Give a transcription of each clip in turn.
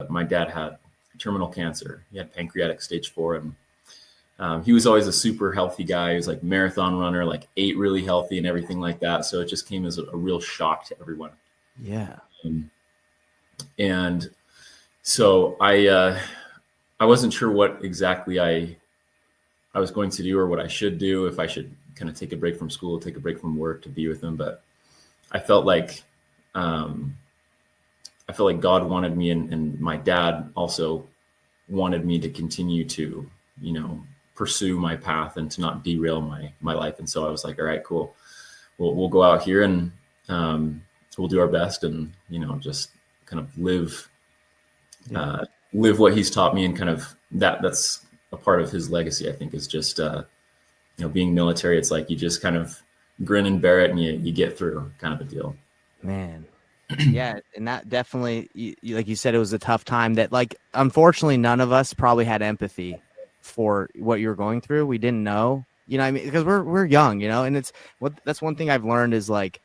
my dad had terminal cancer. He had pancreatic stage 4, and he was always a super healthy guy. He was like marathon runner, like ate really healthy and everything like that. So it just came as a real shock to everyone. Yeah. And so I wasn't sure what exactly I was going to do or what I should do, if I should kind of take a break from school, take a break from work to be with him. But I felt like God wanted me, and my dad also wanted me to continue to, pursue my path and to not derail my life. And so I was like, all right, cool. We'll go out here and we'll do our best, and, just kind of live what he's taught me. And kind of that's a part of his legacy, I think, is just, being military. It's like you just kind of grin and bear it, and you get through, kind of a deal. Man. Yeah. And that definitely, like you said, it was a tough time that, like, unfortunately, none of us probably had empathy for what you were going through. We didn't know, I mean, because we're young, and that's one thing I've learned is, like,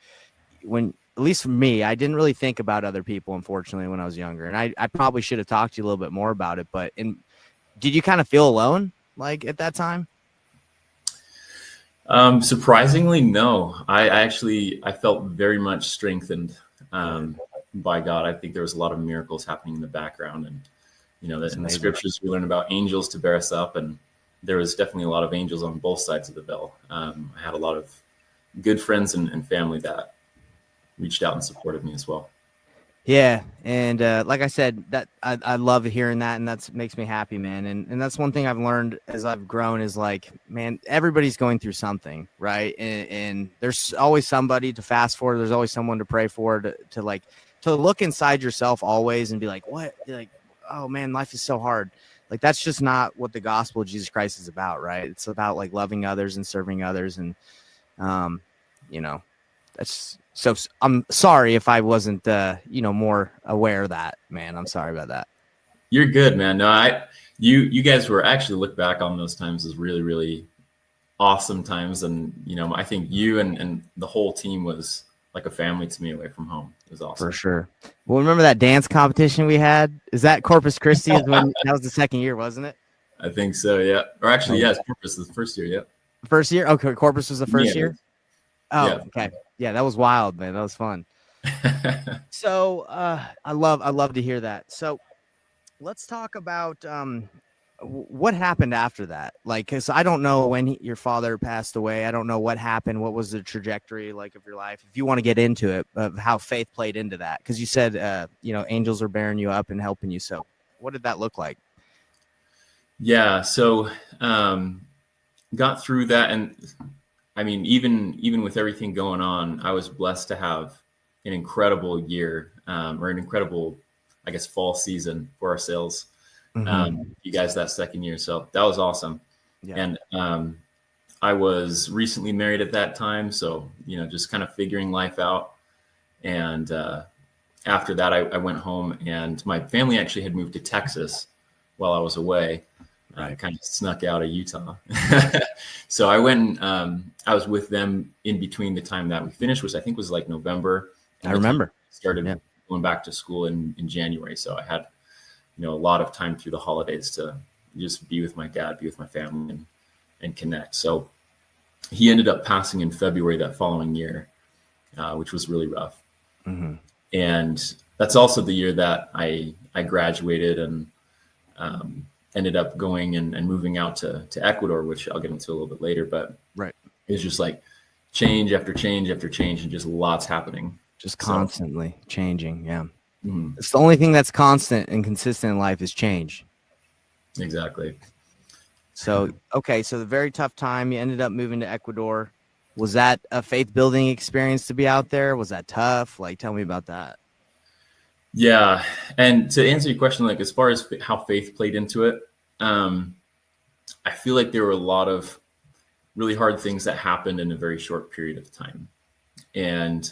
when, at least for me, I didn't really think about other people, unfortunately, when I was younger. And I probably should have talked to you a little bit more about it. But did you kind of feel alone, like, at that time? Surprisingly, no. I felt very much strengthened by God. I think there was a lot of miracles happening in the background, and in the scriptures we learn about angels to bear us up, and there was definitely a lot of angels on both sides of the veil. I had a lot of good friends and family that reached out and supported me as well. Yeah. And like I said, that I love hearing that, and that makes me happy, man. And that's one thing I've learned as I've grown is, like, man, everybody's going through something, right? And there's always somebody to fast for. There's always someone to pray for, to look inside yourself always and be like, what? Like, oh man, life is so hard. Like, that's just not what the gospel of Jesus Christ is about, right? It's about, like, loving others and serving others. And, that's so, I'm sorry if I wasn't, more aware of that, man. I'm sorry about that. You're good, man. No, you guys were actually, look back on those times as really, really awesome times. And, I think you and the whole team was like a family to me away from home. It was awesome. For sure. Well, remember that dance competition we had? Is that Corpus Christi? That was the second year, wasn't it? I think so, yeah. Or actually, yes, Corpus is the first year, yeah. First year? Okay, Corpus was the first year? Oh, yeah. Okay. Yeah, that was wild, man. That was fun. So I love to hear that. So let's talk about what happened after that. Like, because I don't know when your father passed away. I don't know what happened. What was the trajectory like of your life? If you want to get into it, of how faith played into that, because you said angels are bearing you up and helping you. So what did that look like? Yeah, so got through that, and I mean, even with everything going on, I was blessed to have an incredible year, or an incredible, I guess, fall season for our sales. You guys that second year, so that was awesome. Yeah. And I was recently married at that time, so just kind of figuring life out. And after that, I went home, and my family actually had moved to Texas while I was away. I kind of snuck out of Utah. So I went, I was with them in between the time that we finished, which I think was like November. I remember. Started going back to school in January. So I had, a lot of time through the holidays to just be with my dad, be with my family, and connect. So he ended up passing in February that following year, which was really rough. And that's also the year that I graduated and ended up going and moving out to Ecuador, which I'll get into a little bit later. But it was just like change after change after change, and just lots happening. Just constantly changing. Yeah. It's the only thing that's constant and consistent in life is change. Exactly. So, okay. So the very tough time, you ended up moving to Ecuador. Was that a faith building experience to be out there? Was that tough? Like, tell me about that. Yeah. And to answer your question, like, as far as how faith played into it, I feel like there were a lot of really hard things that happened in a very short period of time. And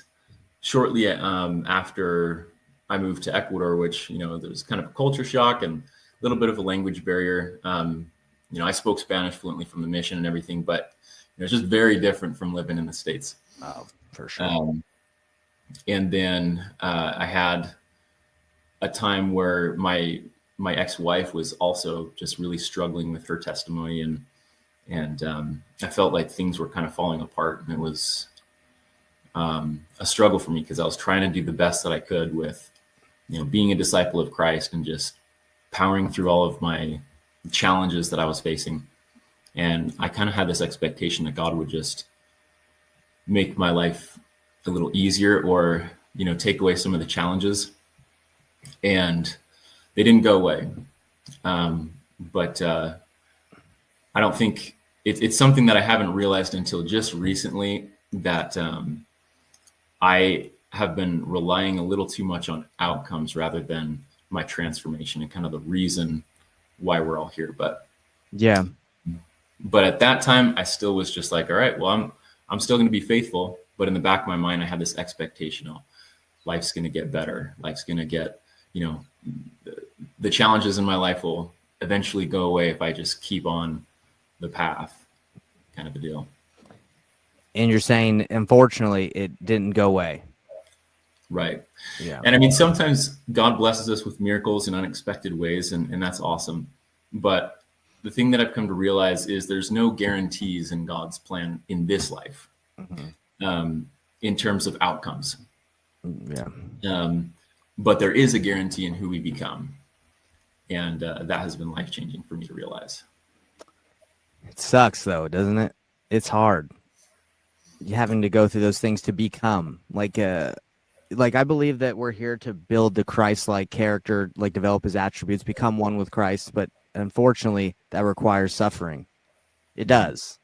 shortly after I moved to Ecuador, which, there was kind of a culture shock and a little bit of a language barrier. I spoke Spanish fluently from the mission and everything, but it's just very different from living in the States. Oh, for sure. And then I had a time where my ex-wife was also just really struggling with her testimony, and I felt like things were kind of falling apart, and it was a struggle for me because I was trying to do the best that I could with, being a disciple of Christ and just powering through all of my challenges that I was facing. And I kind of had this expectation that God would just make my life a little easier, or, take away some of the challenges. And they didn't go away. But I don't think it's something that I haven't realized until just recently, that I have been relying a little too much on outcomes rather than my transformation and kind of the reason why we're all here. Yeah. But at that time, I still was just like, all right, well, I'm still going to be faithful. But in the back of my mind, I had this expectation, life's going to get better. Life's going to get, the challenges in my life will eventually go away if I just keep on the path, kind of a deal. And you're saying, unfortunately, it didn't go away. Right. Yeah. And I mean, sometimes God blesses us with miracles in unexpected ways, and that's awesome. But the thing that I've come to realize is there's no guarantees in God's plan in this life, in terms of outcomes. Yeah. But there is a guarantee in who we become. And that has been life-changing for me to realize. It sucks, though, doesn't it? It's hard. You having to go through those things to become like I believe that we're here to build the Christ-like character, like develop his attributes, become one with Christ. But unfortunately, that requires suffering. It does.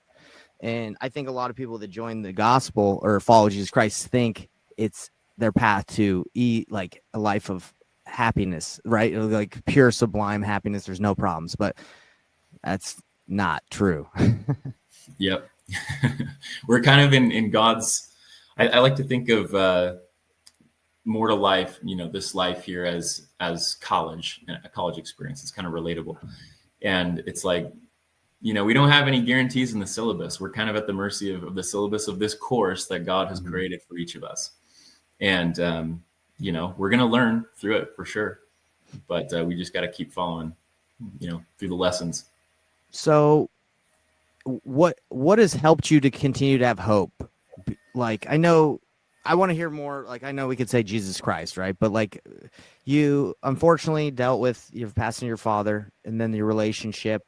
And I think a lot of people that join the gospel or follow Jesus Christ think it's their path to like a life of happiness, right? Like pure sublime happiness. There's no problems, but that's not true. Yep. We're kind of in God's, I like to think of mortal life, this life here as college, a college experience. It's kind of relatable. And it's like, we don't have any guarantees in the syllabus. We're kind of at the mercy of the syllabus of this course that God has created for each of us. And, we're going to learn through it for sure. But we just got to keep following, through the lessons. So what has helped you to continue to have hope? Like, I want to hear more. Like, I know we could say Jesus Christ, right? But like, you unfortunately dealt with your passing your father, and then your relationship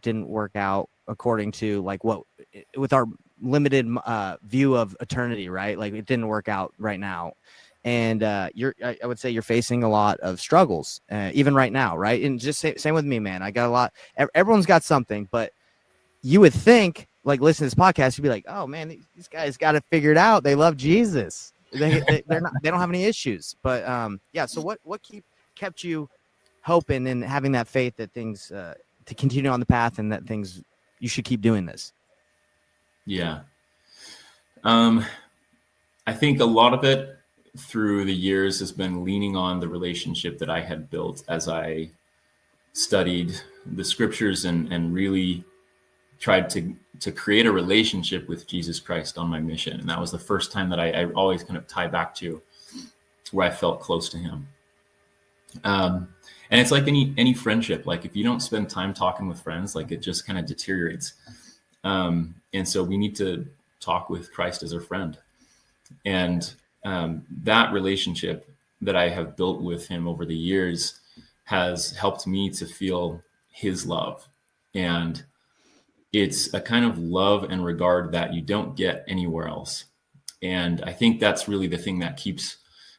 didn't work out according to like what with our limited view of eternity, right? Like, it didn't work out right now, and I would say you're facing a lot of struggles, even right now, right? And just same with me, man. I got a lot. Everyone's got something, but you would think, like, listen to this podcast, you'd be like, oh man, these guys got it figured out. They love Jesus. They don't have any issues. But yeah. So what kept you hoping and having that faith that things to continue on the path, and that things you should keep doing this? Yeah. I think a lot of it through the years has been leaning on the relationship that I had built as I studied the scriptures and really tried to create a relationship with Jesus Christ on my mission. And that was the first time that I always kind of tie back to where I felt close to him. And it's like any friendship. Like, if you don't spend time talking with friends, like, it just kind of deteriorates. And so we need to talk with Christ as our friend. And that relationship that I have built with him over the years has helped me to feel his love. And it's a kind of love and regard that you don't get anywhere else. And I think that's really the thing that keeps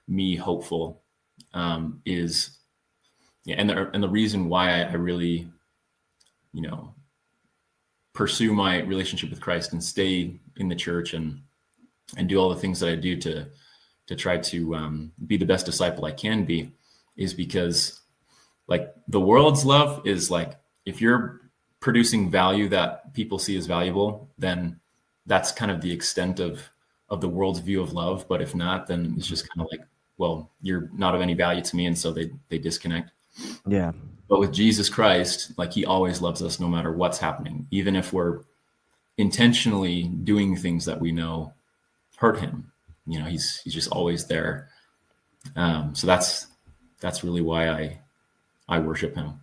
me hopeful, and the reason why I really, pursue my relationship with Christ and stay in the church and do all the things that I do to try to be the best disciple I can be, is because, like, the world's love is like, if you're producing value that people see as valuable, then that's kind of the extent of the world's view of love. But if not, then it's just kind of like, well, you're not of any value to me. And so they disconnect. Yeah. But with Jesus Christ, like, he always loves us no matter what's happening, even if we're intentionally doing things that we know hurt him. He's just always there. So that's that's really why I worship him.